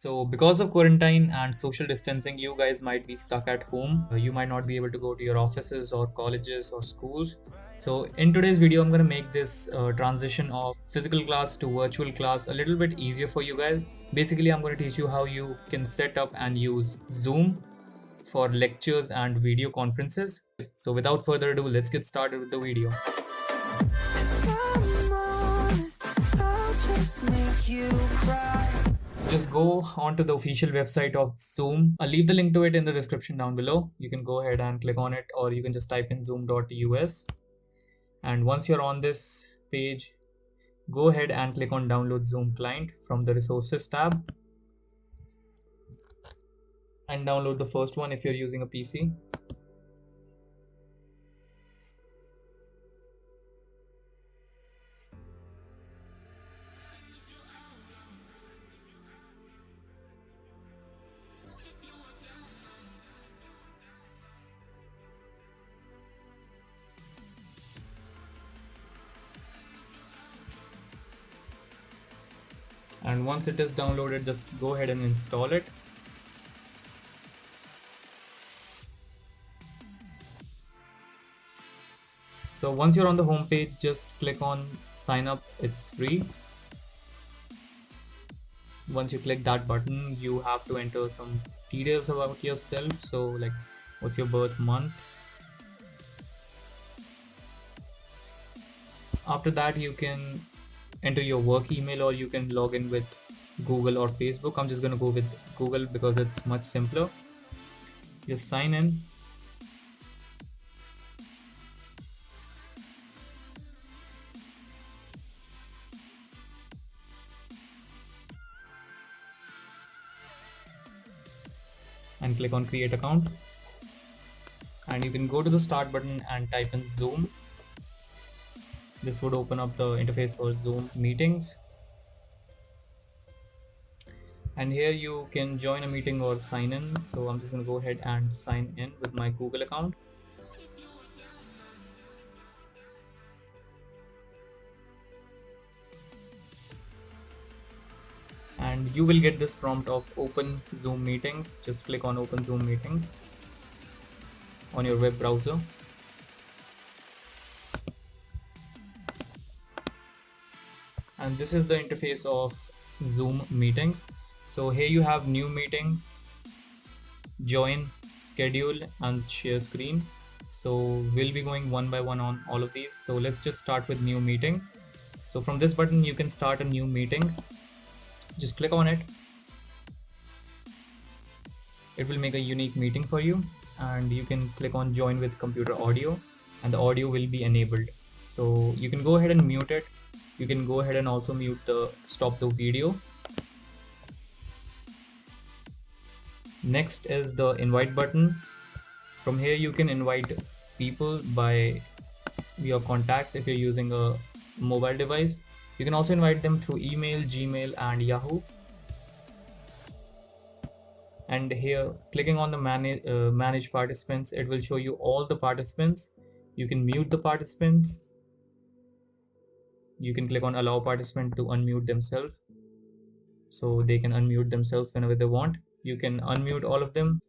So, because of quarantine and social distancing, you guys might be stuck at home. You might not be able to go to your offices or colleges or schools. So, in today's video, I'm going to make this transition of physical class to virtual class a little bit easier for you guys. Basically, I'm going to teach you how you can set up and use Zoom for lectures and video conferences. So, without further ado, let's get started with the video. So just go onto the official website of Zoom. I'll leave the link to it in the description down below. You can go ahead and click on it, or you can just type in zoom.us. And once you're on this page, go ahead and click on download Zoom client from the resources tab and download the first one if you're using a PC. And once it is downloaded, just go ahead and install it. So once you're on the home page, just click on sign up. It's free. Once you click that button, you have to enter some details about yourself. So like, what's your birth month? After that, you can enter your work email, or you can log in with Google or Facebook. I'm just going to go with Google because it's much simpler. Just sign in. And click on create account. And you can go to the start button and type in Zoom. This would open up the interface for Zoom meetings. And here you can join a meeting or sign in. So I'm just going to go ahead and sign in with my Google account. And you will get this prompt of open Zoom meetings. Just click on open Zoom meetings on your web browser. And this is the interface of Zoom meetings. So here you have new meetings, join, schedule, and share screen. So we'll be going one by one on all of these. So let's just start with new meeting. So from this button, you can start a new meeting. Just click on it. It will make a unique meeting for you, and you can click on join with computer audio, and the audio will be enabled. So you can go ahead and mute it. You can go ahead and also stop the video. Next is the invite button. From here you can invite people by your contacts if you're using a mobile device. You can also invite them through email, Gmail, and Yahoo. And here, clicking on the manage participants, it will show you all the participants. You can mute the participants. You can click on allow participant to unmute themselves, so they can unmute themselves whenever they want. You can unmute all of them.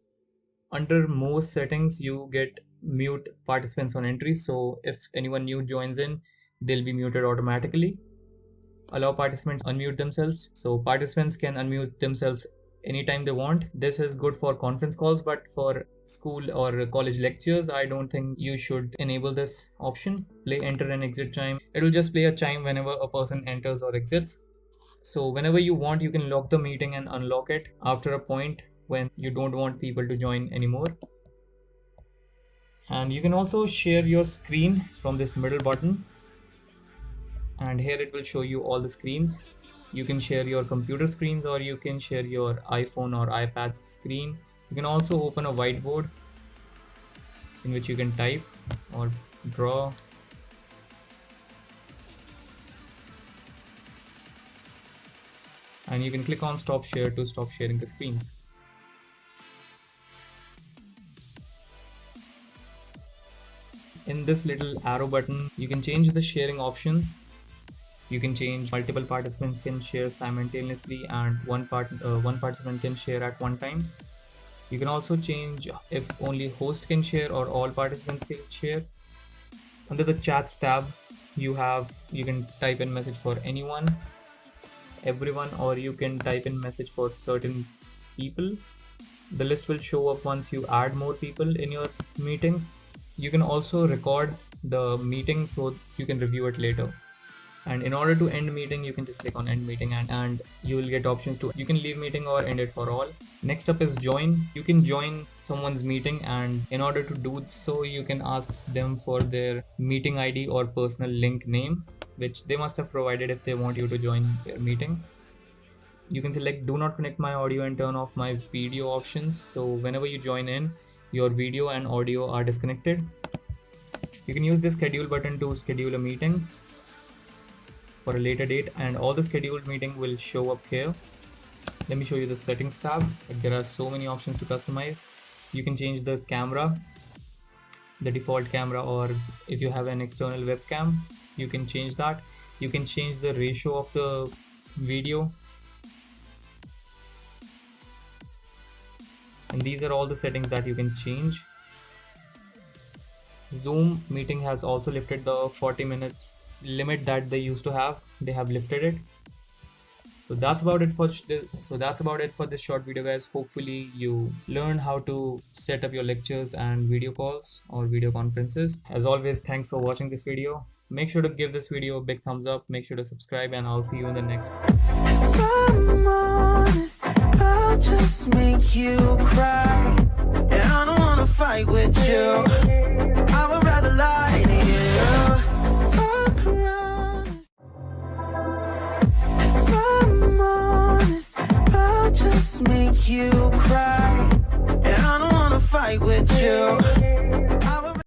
Under most settings, you get mute participants on entry. So if anyone new joins in, they'll be muted automatically. Allow participants unmute themselves. So participants can unmute themselves anytime they want. This is good for conference calls, but for school or college lectures, I don't think you should enable this option. Play enter and exit chime. It will just play a chime whenever a person enters or exits. So whenever you want, you can lock the meeting and unlock it after a point when you don't want people to join anymore. And you can also share your screen from this middle button. And here it will show you all the screens. You can share your computer screens, or you can share your iPhone or iPad's screen. You can also open a whiteboard in which you can type or draw. And you can click on stop share to stop sharing the screens. In this little arrow button, you can change the sharing options. You can change multiple participants can share simultaneously, and one participant can share at one time. You can also change if only host can share or all participants can share. Under the chats tab, you can type in message for anyone, everyone, or you can type in message for certain people. The list will show up once you add more people in your meeting. You can also record the meeting so you can review it later. And in order to end meeting, you can just click on end meeting, and you will get options to, you can leave meeting or end it for all. Next up is join. You can join someone's meeting, and in order to do so, you can ask them for their meeting ID or personal link name, which they must have provided if they want you to join their meeting. You can select do not connect my audio and turn off my video options, so whenever you join in, your video and audio are disconnected. You can use the schedule button to schedule a meeting for a later date, and all the scheduled meeting will show up here. Let me show you the settings tab. There are so many options to customize. You can change the camera, the default camera, or if you have an external webcam, you can change that. You can change the ratio of the video, and these are all the settings that you can change. Zoom meeting has also lifted the 40 minutes limit that they used to have. They have lifted it. So that's about it for this short video, guys. Hopefully you learned how to set up your lectures and video calls or video conferences. As always, thanks for watching this video. Make sure to give this video a big thumbs up. Make sure to subscribe, and I'll see you in the next. If I'm honest, I'll just make you cry. And I don't wanna fight with you. I would rather lie to you. I promise. If I'm honest, I'll just make you cry. And I don't wanna fight with you.